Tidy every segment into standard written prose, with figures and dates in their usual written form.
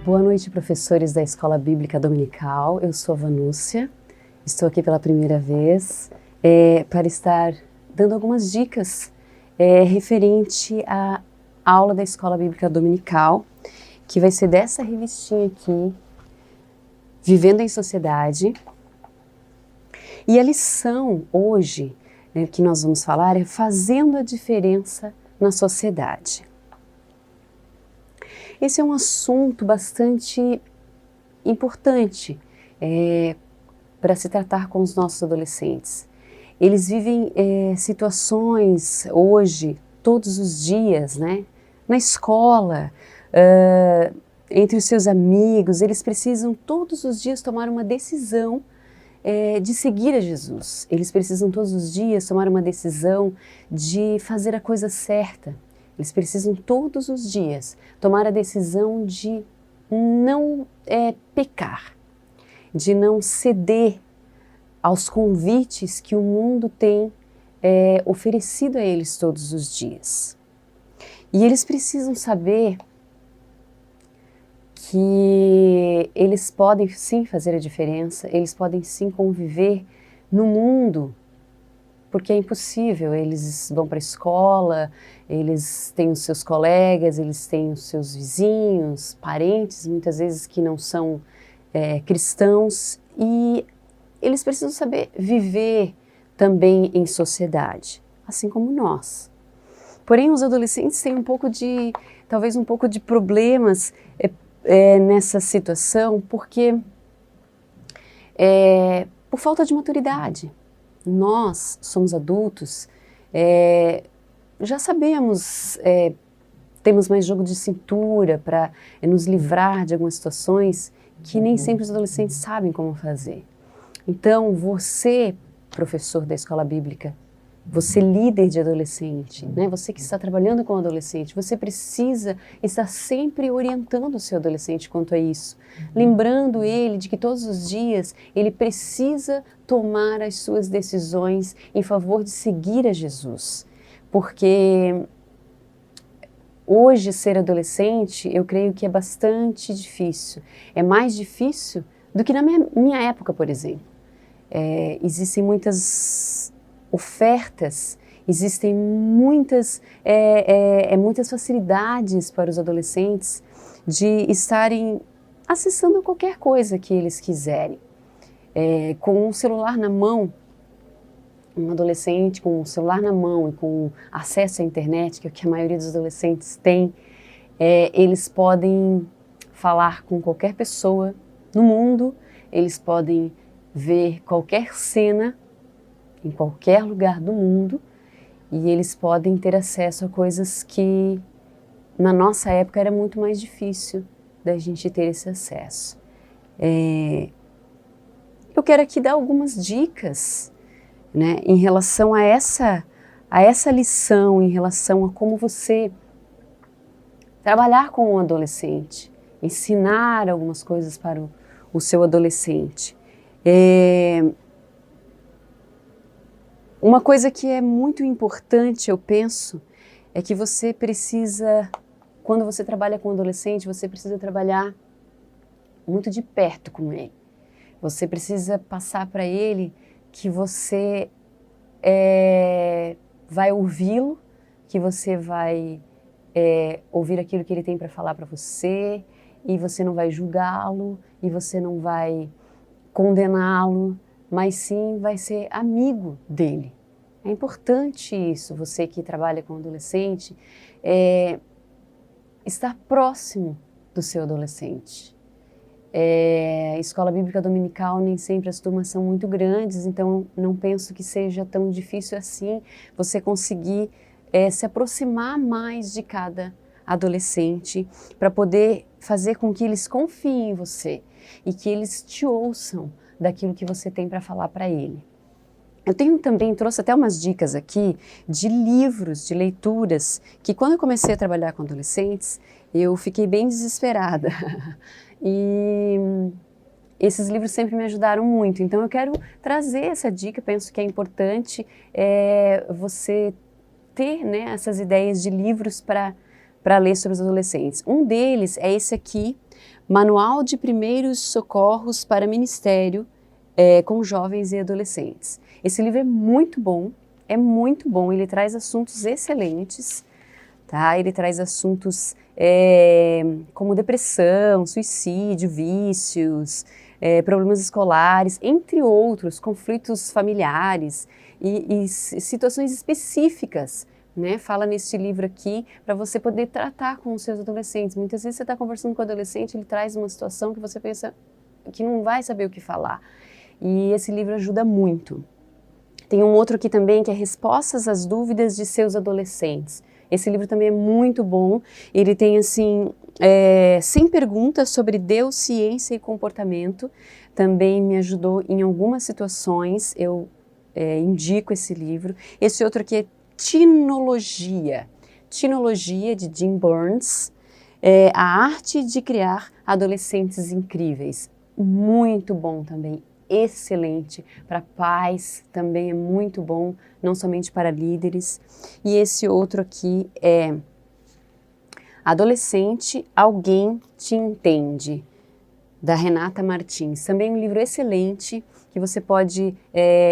Boa noite, professores da Escola Bíblica Dominical. Eu sou a Vanúcia, estou aqui pela primeira vez para estar dando algumas dicas referente à aula da Escola Bíblica Dominical, que vai ser dessa revistinha aqui, Vivendo em Sociedade. E a lição hoje que nós vamos falar é Fazendo a Diferença na Sociedade. Esse é um assunto bastante importante para se tratar com os nossos adolescentes. Eles vivem situações hoje, todos os dias, né? Na escola, entre os seus amigos, eles precisam todos os dias tomar uma decisão de seguir a Jesus. Eles precisam todos os dias tomar uma decisão de fazer a coisa certa. Eles precisam todos os dias tomar a decisão de não pecar, de não ceder aos convites que o mundo tem oferecido a eles todos os dias. E eles precisam saber que eles podem sim fazer a diferença, eles podem sim conviver no mundo, porque é impossível. Eles vão para a escola, eles têm os seus colegas, eles têm os seus vizinhos, parentes, muitas vezes que não são cristãos, e eles precisam saber viver também em sociedade, assim como nós. Porém, os adolescentes têm talvez um pouco de problemas nessa situação, porque por falta de maturidade. Nós somos adultos, já sabemos, temos mais jogo de cintura para nos livrar de algumas situações que nem sempre os adolescentes sabem como fazer. Então, você, professor da escola bíblica, você líder de adolescente, né? Você que está trabalhando com adolescente, você precisa estar sempre orientando o seu adolescente quanto a isso, lembrando ele de que todos os dias ele precisa tomar as suas decisões em favor de seguir a Jesus, porque hoje ser adolescente eu creio que é bastante difícil, é mais difícil do que na minha época, por exemplo. Existem muitas ofertas, existem muitas facilidades para os adolescentes de estarem acessando qualquer coisa que eles quiserem. Com um celular na mão, um adolescente com um celular na mão e com acesso à internet, que é o que a maioria dos adolescentes tem, eles podem falar com qualquer pessoa no mundo, eles podem ver qualquer cena em qualquer lugar do mundo, e eles podem ter acesso a coisas que na nossa época era muito mais difícil da gente ter esse acesso. Eu quero aqui dar algumas dicas, né, em relação a essa lição, em relação a como você trabalhar com um adolescente, ensinar algumas coisas para o seu adolescente. Uma coisa que é muito importante, eu penso, é que você precisa, quando você trabalha com um adolescente, você precisa trabalhar muito de perto com ele. Você precisa passar para ele que você vai ouvi-lo, que você vai ouvir aquilo que ele tem para falar para você, e você não vai julgá-lo, e você não vai condená-lo, mas sim vai ser amigo dele. É importante isso, você que trabalha com adolescente, estar próximo do seu adolescente. Escola Bíblica Dominical, nem sempre as turmas são muito grandes, então não penso que seja tão difícil assim você conseguir se aproximar mais de cada adolescente para poder fazer com que eles confiem em você e que eles te ouçam daquilo que você tem para falar para ele. Eu trouxe até umas dicas aqui de livros, de leituras, que quando eu comecei a trabalhar com adolescentes, eu fiquei bem desesperada. E esses livros sempre me ajudaram muito. Então eu quero trazer essa dica, penso que é importante você ter, né, essas ideias de livros para ler sobre os adolescentes. Um deles é esse aqui, Manual de Primeiros Socorros para Ministério com Jovens e Adolescentes. Esse livro é muito bom, ele traz assuntos excelentes, tá? Ele traz assuntos como depressão, suicídio, vícios, problemas escolares, entre outros, conflitos familiares e situações específicas, né? Fala nesse livro aqui para você poder tratar com os seus adolescentes. Muitas vezes você está conversando com o adolescente, ele traz uma situação que você pensa que não vai saber o que falar. E esse livro ajuda muito. Tem um outro aqui também que é Respostas às Dúvidas de Seus Adolescentes. Esse livro também é muito bom. Ele tem, assim, 100 perguntas sobre Deus, ciência e comportamento. Também me ajudou em algumas situações. Eu indico esse livro. Esse outro aqui é Tinologia. Tinologia, de Jim Burns. A Arte de Criar Adolescentes Incríveis. Muito bom também. Excelente para pais, também é muito bom, não somente para líderes. E esse outro aqui é Adolescente, Alguém Te Entende, da Renata Martins. Também um livro excelente que você pode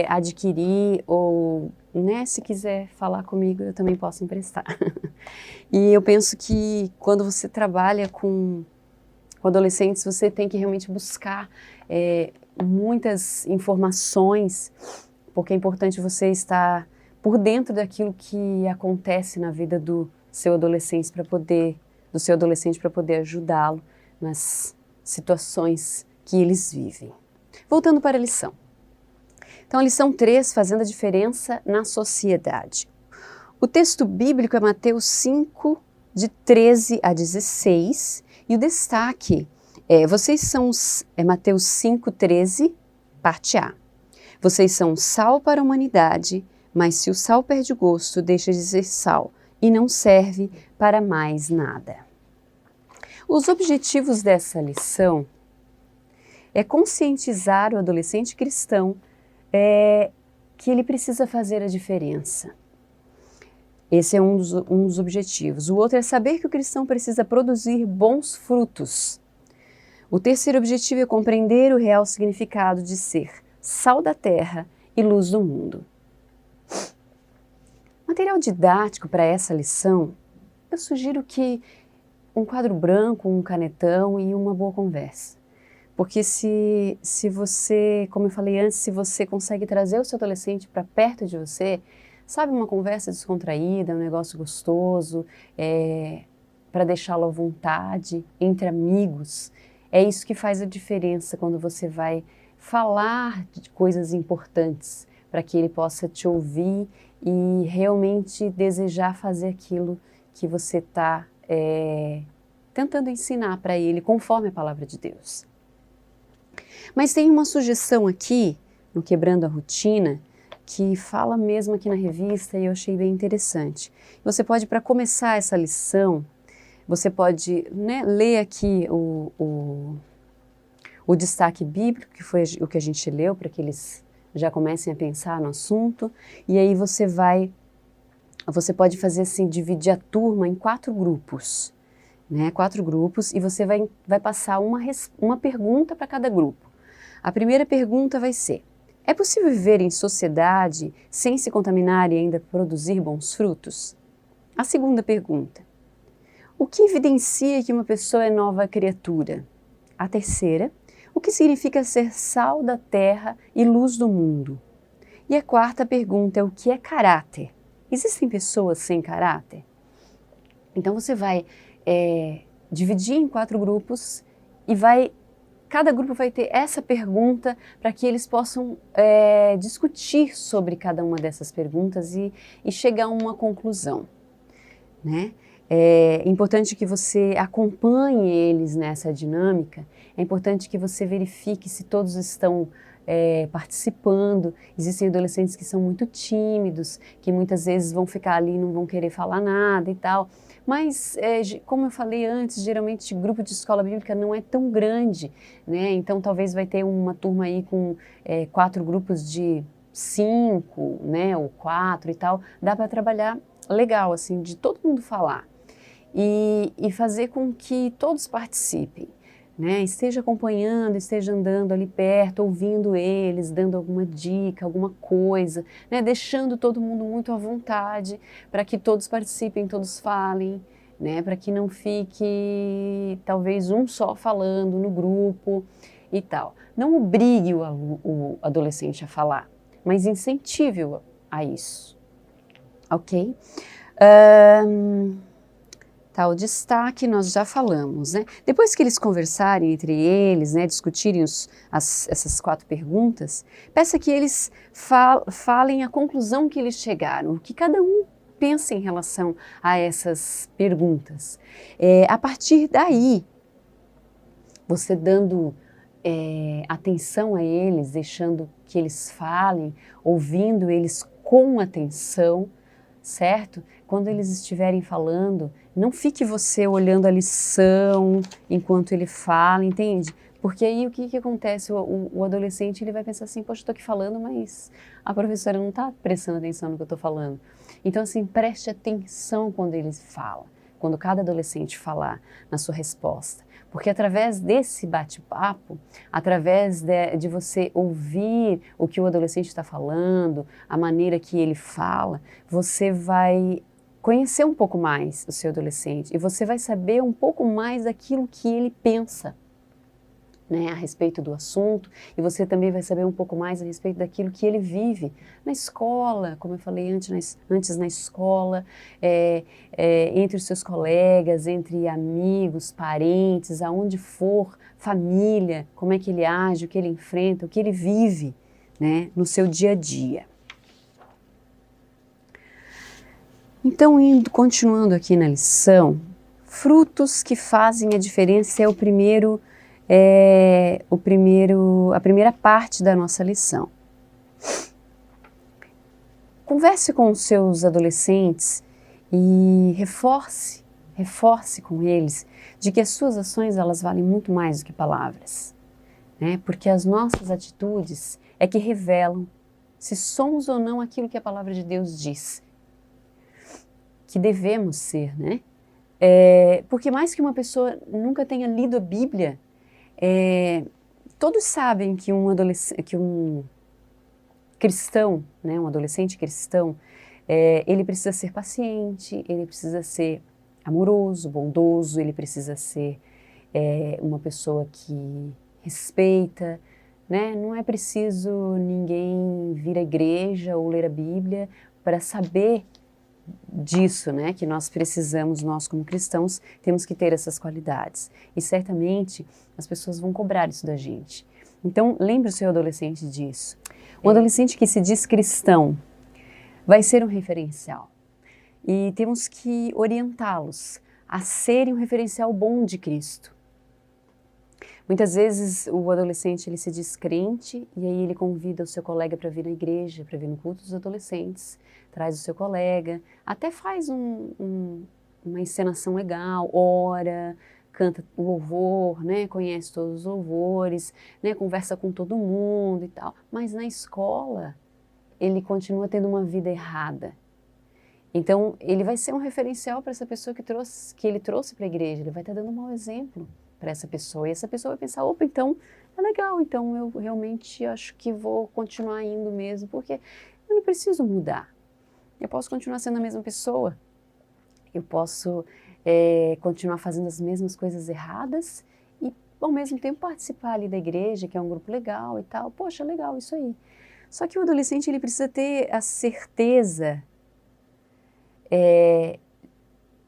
adquirir ou, né, se quiser falar comigo, eu também posso emprestar. E eu penso que quando você trabalha com adolescentes, você tem que realmente buscar muitas informações, porque é importante você estar por dentro daquilo que acontece na vida do seu adolescente para poder ajudá-lo nas situações que eles vivem. Voltando para a lição. Então, a lição 3, fazendo a diferença na sociedade. O texto bíblico é Mateus 5, de 13 a 16, e o destaque é Mateus 5,13, parte A. Vocês são sal para a humanidade, mas se o sal perde o gosto, deixa de ser sal e não serve para mais nada. Os objetivos dessa lição é conscientizar o adolescente cristão que ele precisa fazer a diferença. Esse é um dos objetivos. O outro é saber que o cristão precisa produzir bons frutos. O terceiro objetivo é compreender o real significado de ser sal da terra e luz do mundo. Material didático para essa lição, eu sugiro que um quadro branco, um canetão e uma boa conversa. Porque se você, como eu falei antes, se você consegue trazer o seu adolescente para perto de você, sabe, uma conversa descontraída, um negócio gostoso, para deixá-lo à vontade, entre amigos. É isso que faz a diferença quando você vai falar de coisas importantes, para que ele possa te ouvir e realmente desejar fazer aquilo que você está tentando ensinar para ele, conforme a palavra de Deus. Mas tem uma sugestão aqui, no Quebrando a Rotina, que fala mesmo aqui na revista e eu achei bem interessante. Você pode, para começar essa lição, você pode, né, ler aqui o destaque bíblico, que foi o que a gente leu, para que eles já comecem a pensar no assunto, e aí você pode fazer assim, dividir a turma em 4 grupos, né, 4 grupos, e você vai passar uma pergunta para cada grupo. A primeira pergunta vai ser: é possível viver em sociedade sem se contaminar e ainda produzir bons frutos? A segunda pergunta: o que evidencia que uma pessoa é nova criatura? A terceira: o que significa ser sal da terra e luz do mundo? E a quarta pergunta é: o que é caráter? Existem pessoas sem caráter? Então você vai dividir em 4 grupos e cada grupo vai ter essa pergunta para que eles possam discutir sobre cada uma dessas perguntas e chegar a uma conclusão, né? É importante que você acompanhe eles nessa dinâmica, é importante que você verifique se todos estão participando. Existem adolescentes que são muito tímidos, que muitas vezes vão ficar ali e não vão querer falar nada e tal. Mas, como eu falei antes, geralmente grupo de escola bíblica não é tão grande, né? Então talvez vai ter uma turma aí com 4 grupos de 5, né? Ou 4 e tal. Dá para trabalhar legal, assim, de todo mundo falar. E fazer com que todos participem. né? Esteja acompanhando, esteja andando ali perto, ouvindo eles, dando alguma dica, alguma coisa, né? Deixando todo mundo muito à vontade para que todos participem, todos falem, né? Para que não fique talvez um só falando no grupo e tal. Não obrigue o adolescente a falar, mas incentive-o a isso, ok? Tá, o destaque nós já falamos, né? Depois que eles conversarem entre eles, né, discutirem essas 4 perguntas, peça que eles falem a conclusão que eles chegaram, o que cada um pensa em relação a essas perguntas. A partir daí, você dando atenção a eles, deixando que eles falem, ouvindo eles com atenção, certo? Quando eles estiverem falando, não fique você olhando a lição enquanto ele fala, entende? Porque aí o que acontece? O adolescente ele vai pensar assim, poxa, eu estou aqui falando, mas a professora não está prestando atenção no que eu estou falando. Então assim, preste atenção quando ele fala, quando cada adolescente falar na sua resposta. Porque através desse bate-papo, através de você ouvir o que o adolescente está falando, a maneira que ele fala, você vai conhecer um pouco mais o seu adolescente e você vai saber um pouco mais daquilo que ele pensa, né, a respeito do assunto, e você também vai saber um pouco mais a respeito daquilo que ele vive na escola, como eu falei antes na escola, entre os seus colegas, entre amigos, parentes, aonde for, família, como é que ele age, o que ele enfrenta, o que ele vive, né, no seu dia a dia. Então, continuando aqui na lição, frutos que fazem a diferença é a primeira parte da nossa lição. Converse com os seus adolescentes e reforce com eles de que as suas ações elas valem muito mais do que palavras, né? Porque as nossas atitudes é que revelam se somos ou não aquilo que a palavra de Deus diz que devemos ser, né? Porque mais que uma pessoa nunca tenha lido a Bíblia, todos sabem que um cristão, né, um adolescente cristão, ele precisa ser paciente, ele precisa ser amoroso, bondoso, ele precisa ser uma pessoa que respeita, né? Não é preciso ninguém vir à igreja ou ler a Bíblia para saber disso, né, que nós precisamos, nós como cristãos, temos que ter essas qualidades. E certamente as pessoas vão cobrar isso da gente. Então, lembre o seu adolescente disso. Um adolescente que se diz cristão vai ser um referencial. E temos que orientá-los a serem um referencial bom de Cristo. Muitas vezes o adolescente ele se diz crente e aí ele convida o seu colega para vir na igreja, para vir no culto dos adolescentes, traz o seu colega, até faz uma encenação legal, ora, canta o louvor, né, conhece todos os louvores, né, conversa com todo mundo e tal, mas na escola ele continua tendo uma vida errada. Então ele vai ser um referencial para essa pessoa que ele trouxe para a igreja, ele vai estar dando um mau exemplo para essa pessoa, e essa pessoa vai pensar, opa, então é legal, então eu realmente acho que vou continuar indo mesmo, porque eu não preciso mudar, eu posso continuar sendo a mesma pessoa, eu posso continuar fazendo as mesmas coisas erradas e ao mesmo tempo participar ali da igreja, que é um grupo legal e tal, poxa, legal, isso aí. Só que o adolescente ele precisa ter a certeza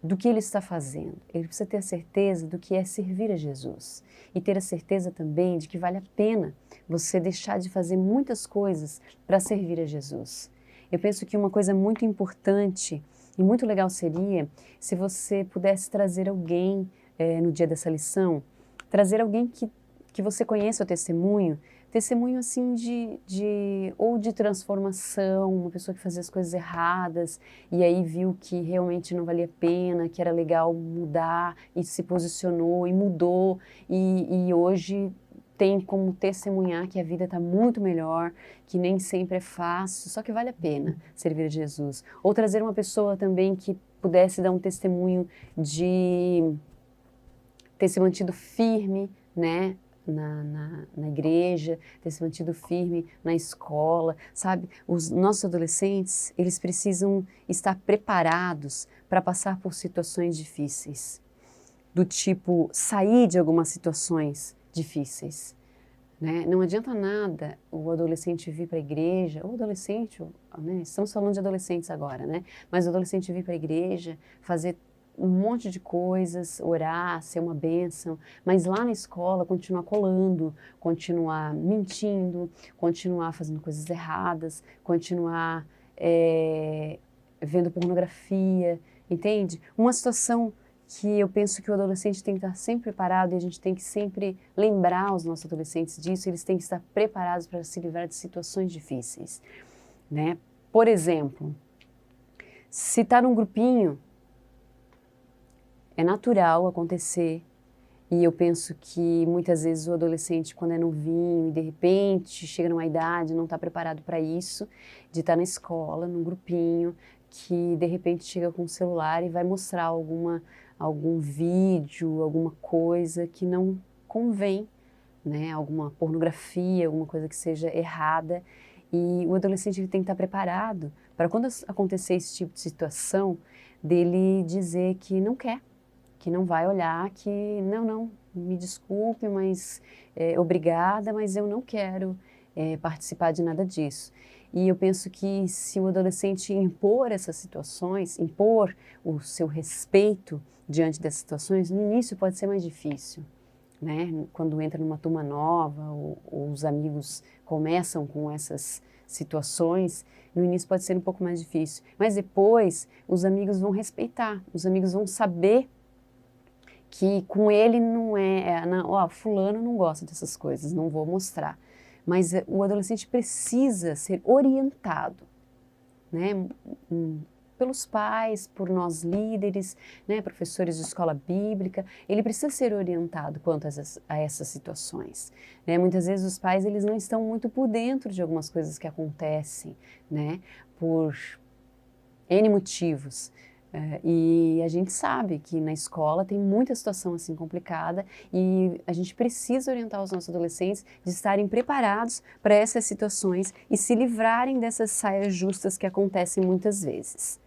do que ele está fazendo. Ele precisa ter a certeza do que é servir a Jesus. E ter a certeza também de que vale a pena você deixar de fazer muitas coisas para servir a Jesus. Eu penso que uma coisa muito importante e muito legal seria se você pudesse trazer alguém no dia dessa lição, trazer alguém que você conheça o testemunho assim ou de transformação, uma pessoa que fazia as coisas erradas e aí viu que realmente não valia a pena, que era legal mudar e se posicionou e mudou e hoje tem como testemunhar que a vida está muito melhor, que nem sempre é fácil, só que vale a pena servir a Jesus. Ou trazer uma pessoa também que pudesse dar um testemunho de ter se mantido firme, né, na igreja, ter se mantido firme na escola, sabe? Os nossos adolescentes, eles precisam estar preparados para passar por situações difíceis, do tipo sair de algumas situações difíceis, né? Não adianta nada o adolescente vir para a igreja, ou adolescente, né? Estamos falando de adolescentes agora, né? Mas o adolescente vir para a igreja, fazer um monte de coisas, orar, ser uma bênção, mas lá na escola continuar colando, continuar mentindo, continuar fazendo coisas erradas, continuar vendo pornografia, entende? Uma situação que eu penso que o adolescente tem que estar sempre preparado, e a gente tem que sempre lembrar os nossos adolescentes disso, eles têm que estar preparados para se livrar de situações difíceis, né? Por exemplo, se está num grupinho, é natural acontecer, e eu penso que muitas vezes o adolescente, quando é novinho e de repente chega numa idade, não está preparado para isso, de estar na escola, num grupinho, que de repente chega com o celular e vai mostrar algum vídeo, alguma coisa que não convém, né? Alguma pornografia, alguma coisa que seja errada, e o adolescente ele tem que estar preparado para quando acontecer esse tipo de situação, dele dizer que não quer, que não vai olhar, que não, me desculpe, mas obrigada, mas eu não quero participar de nada disso. E eu penso que se o adolescente impor essas situações, impor o seu respeito diante dessas situações, no início pode ser mais difícil, né? Quando entra numa turma nova, ou os amigos começam com essas situações, no início pode ser um pouco mais difícil. Mas depois os amigos vão respeitar, os amigos vão saber que com ele não fulano não gosta dessas coisas, não vou mostrar. Mas o adolescente precisa ser orientado, né? Pelos pais, por nós líderes, né? Professores de escola bíblica, ele precisa ser orientado quanto a essas situações, né? Muitas vezes os pais eles não estão muito por dentro de algumas coisas que acontecem, né? Por N motivos. E a gente sabe que na escola tem muita situação assim complicada, e a gente precisa orientar os nossos adolescentes de estarem preparados para essas situações e se livrarem dessas saias justas que acontecem muitas vezes.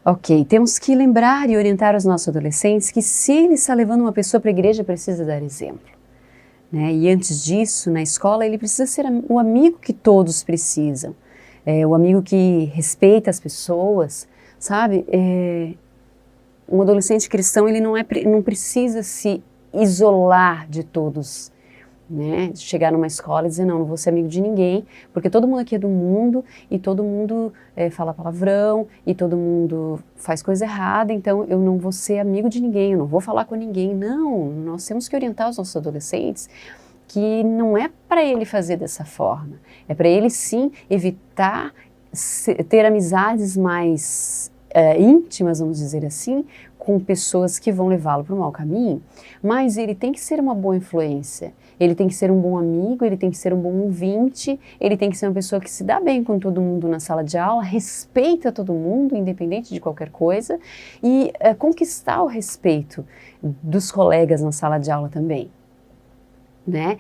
Ok, temos que lembrar e orientar os nossos adolescentes que se ele está levando uma pessoa para a igreja, precisa dar exemplo, né? E antes disso, na escola, ele precisa ser o amigo que todos precisam, o amigo que respeita as pessoas, sabe? Um adolescente cristão, ele não precisa se isolar de todos, né? Chegar numa escola e dizer, não vou ser amigo de ninguém, porque todo mundo aqui é do mundo, e todo mundo fala palavrão, e todo mundo faz coisa errada, então eu não vou ser amigo de ninguém, eu não vou falar com ninguém. Não, nós temos que orientar os nossos adolescentes que não é para ele fazer dessa forma, é para ele sim evitar ter amizades mais íntimas, vamos dizer assim, com pessoas que vão levá-lo para o mau caminho, mas ele tem que ser uma boa influência, ele tem que ser um bom amigo, ele tem que ser um bom ouvinte, ele tem que ser uma pessoa que se dá bem com todo mundo na sala de aula, respeita todo mundo, independente de qualquer coisa, e conquistar o respeito dos colegas na sala de aula também. Né?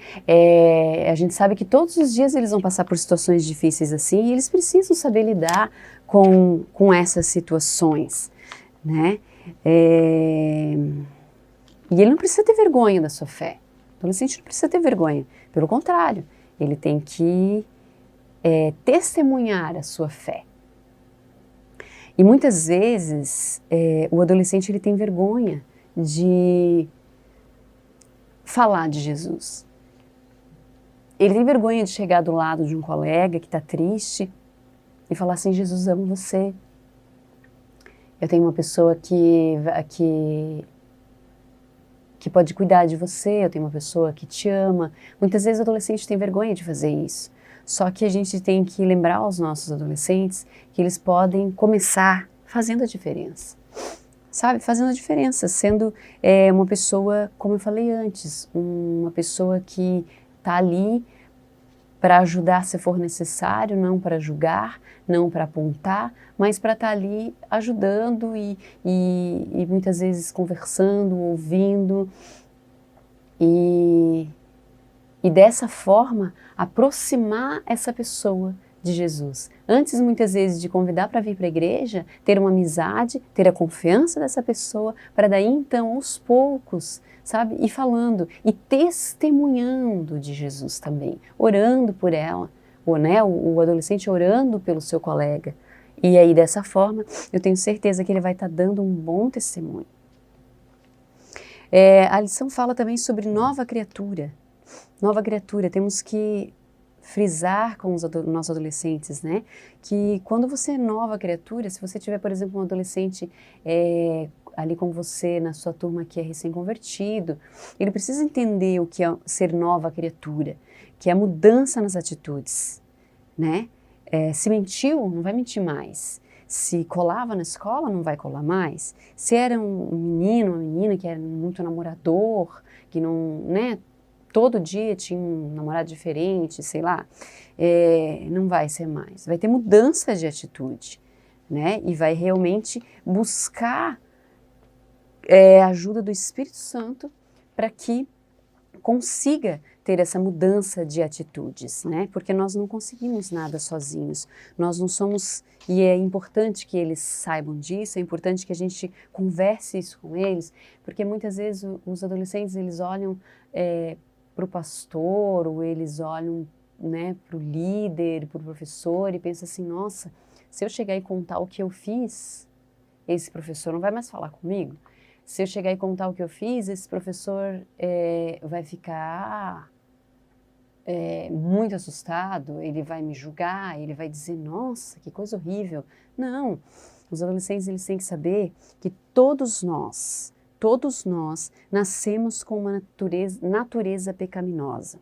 A gente sabe que todos os dias eles vão passar por situações difíceis assim, e eles precisam saber lidar com essas situações, né? E ele não precisa ter vergonha da sua fé. O adolescente não precisa ter vergonha, pelo contrário, ele tem que testemunhar a sua fé. E muitas vezes o adolescente ele tem vergonha de falar de Jesus. Ele tem vergonha de chegar do lado de um colega que está triste e falar assim, Jesus ama você. Eu tenho uma pessoa que pode cuidar de você, eu tenho uma pessoa que te ama. Muitas vezes o adolescente tem vergonha de fazer isso. Só que a gente tem que lembrar aos nossos adolescentes que eles podem começar fazendo a diferença. Sabe, fazendo a diferença, sendo uma pessoa, como eu falei antes, uma pessoa que está ali para ajudar se for necessário, não para julgar, não para apontar, mas para estar ali ajudando e muitas vezes conversando, ouvindo e dessa forma aproximar essa pessoa de Jesus. Antes, muitas vezes, de convidar para vir para a igreja, ter uma amizade, ter a confiança dessa pessoa, para daí então, aos poucos, sabe, ir falando e testemunhando de Jesus também, orando por ela, ou, né, o adolescente orando pelo seu colega. E aí, dessa forma, eu tenho certeza que ele vai estar dando um bom testemunho. A lição fala também sobre nova criatura. Nova criatura, temos que frisar com os nossos adolescentes, né? Que quando você é nova criatura, se você tiver, por exemplo, um adolescente ali com você na sua turma que é recém-convertido, ele precisa entender o que é ser nova criatura, que é a mudança nas atitudes, né? Se mentiu, não vai mentir mais. Se colava na escola, não vai colar mais. Se era um menino, uma menina que era muito namorador, que não, né? Todo dia tinha um namorado diferente, sei lá, não vai ser mais. Vai ter mudança de atitude, né? E vai realmente buscar a ajuda do Espírito Santo para que consiga ter essa mudança de atitudes, né? Porque nós não conseguimos nada sozinhos. Nós não somos, e é importante que eles saibam disso, é importante que a gente converse isso com eles, porque muitas vezes os adolescentes, eles olham para o pastor, ou eles olham, né, para o líder, para o professor e pensam assim, nossa, se eu chegar e contar o que eu fiz, esse professor não vai mais falar comigo. Se eu chegar e contar o que eu fiz, esse professor vai ficar muito assustado, ele vai me julgar, ele vai dizer, nossa, que coisa horrível. Não, os adolescentes, eles têm que saber que todos nós nascemos com uma natureza pecaminosa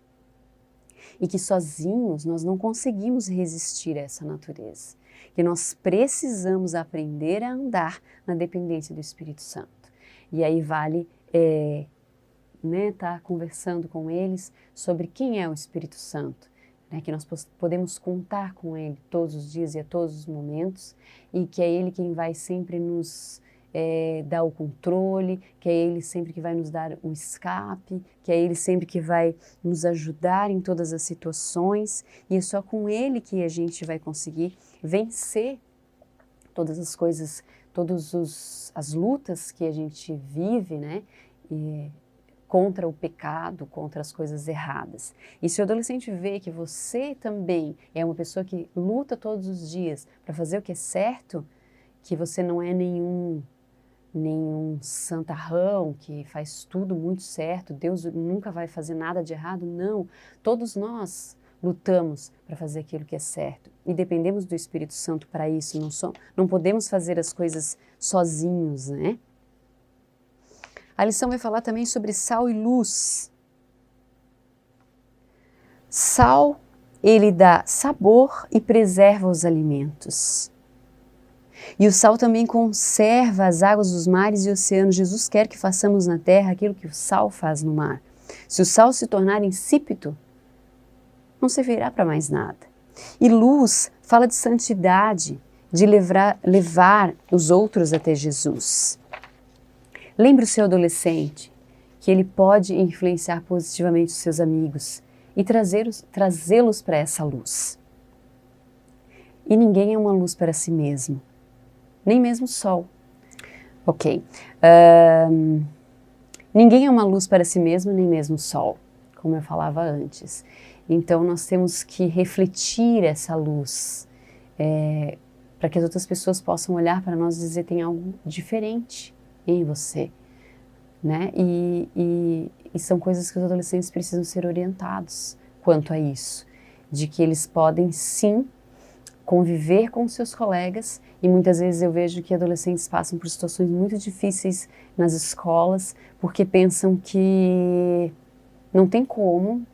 e que sozinhos nós não conseguimos resistir a essa natureza, que nós precisamos aprender a andar na dependência do Espírito Santo. E aí vale tá conversando com eles sobre quem é o Espírito Santo, né, que nós podemos contar com ele todos os dias e a todos os momentos, e que é ele quem vai sempre nos dar o controle, que é ele sempre que vai nos dar o escape, que é ele sempre que vai nos ajudar em todas as situações, e é só com ele que a gente vai conseguir vencer todas as coisas, as lutas que a gente vive, né, contra o pecado, contra as coisas erradas. E se o adolescente vê que você também é uma pessoa que luta todos os dias para fazer o que é certo, que você não é nenhum santarrão que faz tudo muito certo, Deus nunca vai fazer nada de errado, não. Todos nós lutamos para fazer aquilo que é certo e dependemos do Espírito Santo para isso, não podemos fazer as coisas sozinhos, né? A lição vai falar também sobre sal e luz. Sal, ele dá sabor e preserva os alimentos. E o sal também conserva as águas dos mares e oceanos. Jesus quer que façamos na terra aquilo que o sal faz no mar. Se o sal se tornar insípido, não servirá para mais nada. E luz fala de santidade, de levar os outros até Jesus. Lembre o seu adolescente que ele pode influenciar positivamente os seus amigos e trazê-los para essa luz. E ninguém é uma luz para si mesmo, nem mesmo o sol. Ok. Ninguém é uma luz para si mesmo, nem mesmo o sol, como eu falava antes. Então nós temos que refletir essa luz para que as outras pessoas possam olhar para nós e dizer tem algo diferente em você, né? E são coisas que os adolescentes precisam ser orientados quanto a isso, de que eles podem sim conviver com seus colegas, e muitas vezes eu vejo que adolescentes passam por situações muito difíceis nas escolas porque pensam que não tem como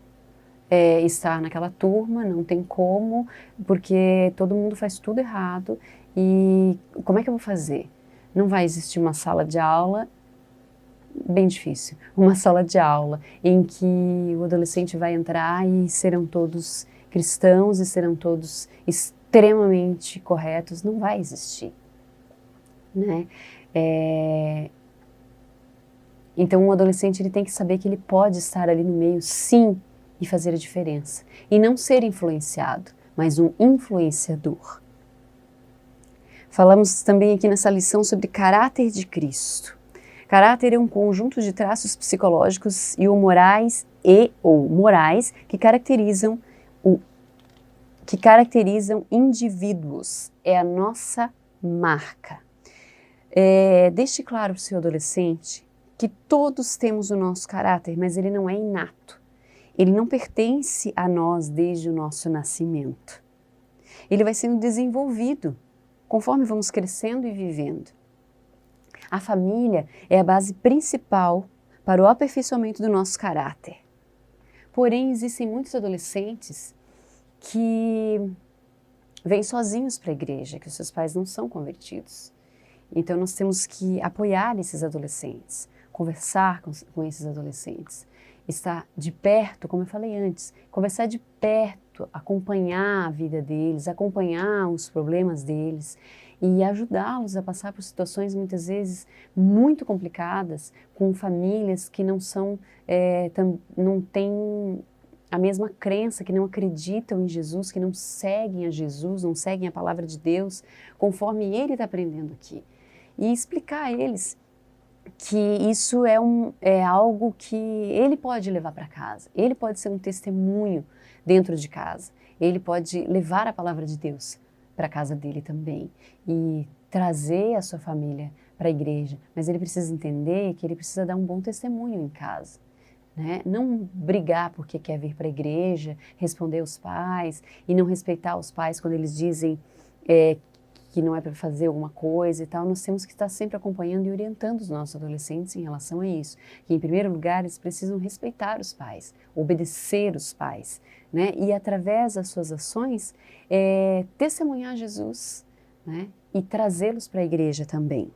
estar naquela turma, não tem como, porque todo mundo faz tudo errado e como é que eu vou fazer? Não vai existir uma sala de aula, bem difícil, uma sala de aula em que o adolescente vai entrar e serão todos cristãos e serão todos extremamente corretos, não vai existir, né? Então um adolescente ele tem que saber que ele pode estar ali no meio, sim, e fazer a diferença. E não ser influenciado, mas um influenciador. Falamos também aqui nessa lição sobre caráter de Cristo. Caráter é um conjunto de traços psicológicos e ou morais que caracterizam indivíduos. É a nossa marca. Deixe claro para o seu adolescente que todos temos o nosso caráter, mas ele não é inato. Ele não pertence a nós desde o nosso nascimento. Ele vai sendo desenvolvido conforme vamos crescendo e vivendo. A família é a base principal para o aperfeiçoamento do nosso caráter. Porém, existem muitos adolescentes que vêm sozinhos para a igreja, que os seus pais não são convertidos. Então, nós temos que apoiar esses adolescentes, conversar com esses adolescentes, estar de perto, como eu falei antes, conversar de perto, acompanhar a vida deles, acompanhar os problemas deles e ajudá-los a passar por situações muitas vezes muito complicadas, com famílias que não têm a mesma crença, que não acreditam em Jesus, que não seguem a Jesus, não seguem a palavra de Deus, conforme ele está aprendendo aqui. E explicar a eles que isso é algo que ele pode levar para casa, ele pode ser um testemunho dentro de casa, ele pode levar a palavra de Deus para a casa dele também e trazer a sua família para a igreja, mas ele precisa entender que ele precisa dar um bom testemunho em casa, né? Não brigar porque quer vir para a igreja, responder os pais e não respeitar os pais quando eles dizem que não é para fazer alguma coisa e tal. Nós temos que estar sempre acompanhando e orientando os nossos adolescentes em relação a isso. Que, em primeiro lugar, eles precisam respeitar os pais, obedecer os pais, né? E, através das suas ações, testemunhar Jesus, né? E trazê-los para a igreja também.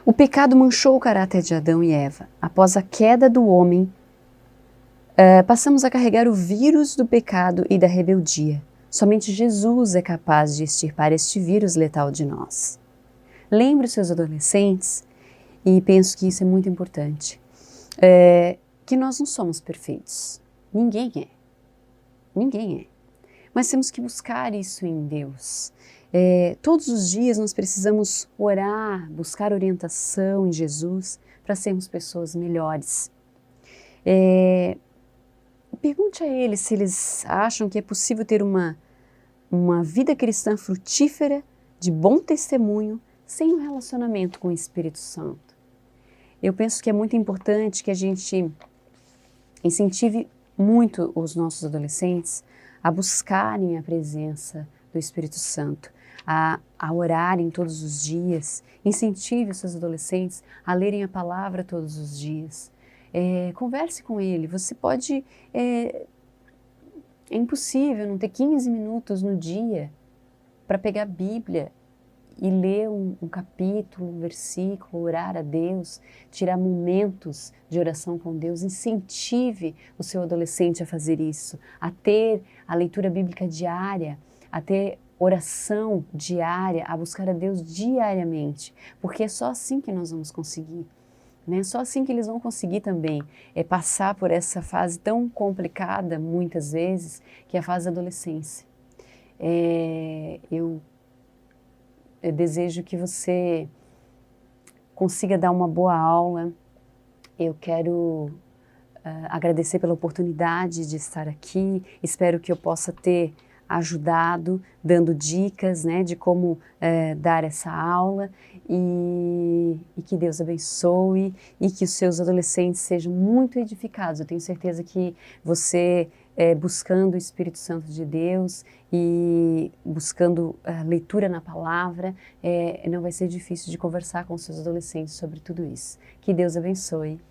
O pecado manchou o caráter de Adão e Eva. Após a queda do homem, passamos a carregar o vírus do pecado e da rebeldia. Somente Jesus é capaz de extirpar este vírus letal de nós. Lembre os seus adolescentes, e penso que isso é muito importante, que nós não somos perfeitos. Ninguém é. Ninguém é. Mas temos que buscar isso em Deus. Todos os dias nós precisamos orar, buscar orientação em Jesus para sermos pessoas melhores. Pergunte a eles se eles acham que é possível ter uma vida cristã frutífera, de bom testemunho, sem um relacionamento com o Espírito Santo. Eu penso que é muito importante que a gente incentive muito os nossos adolescentes a buscarem a presença do Espírito Santo, a orarem todos os dias. Incentive os seus adolescentes a lerem a palavra todos os dias. Converse com ele. Você pode... É impossível não ter 15 minutos no dia para pegar a Bíblia e ler um capítulo, um versículo, orar a Deus, tirar momentos de oração com Deus. Incentive o seu adolescente a fazer isso, a ter a leitura bíblica diária, a ter oração diária, a buscar a Deus diariamente, porque é só assim que nós vamos conseguir. Só assim que eles vão conseguir também passar por essa fase tão complicada, muitas vezes, que é a fase da adolescência. Eu desejo que você consiga dar uma boa aula. Eu quero agradecer pela oportunidade de estar aqui. Espero que eu possa ter ajudado, dando dicas, né, de como dar essa aula e que Deus abençoe e que os seus adolescentes sejam muito edificados. Eu tenho certeza que você, buscando o Espírito Santo de Deus e buscando a leitura na palavra, não vai ser difícil de conversar com os seus adolescentes sobre tudo isso. Que Deus abençoe.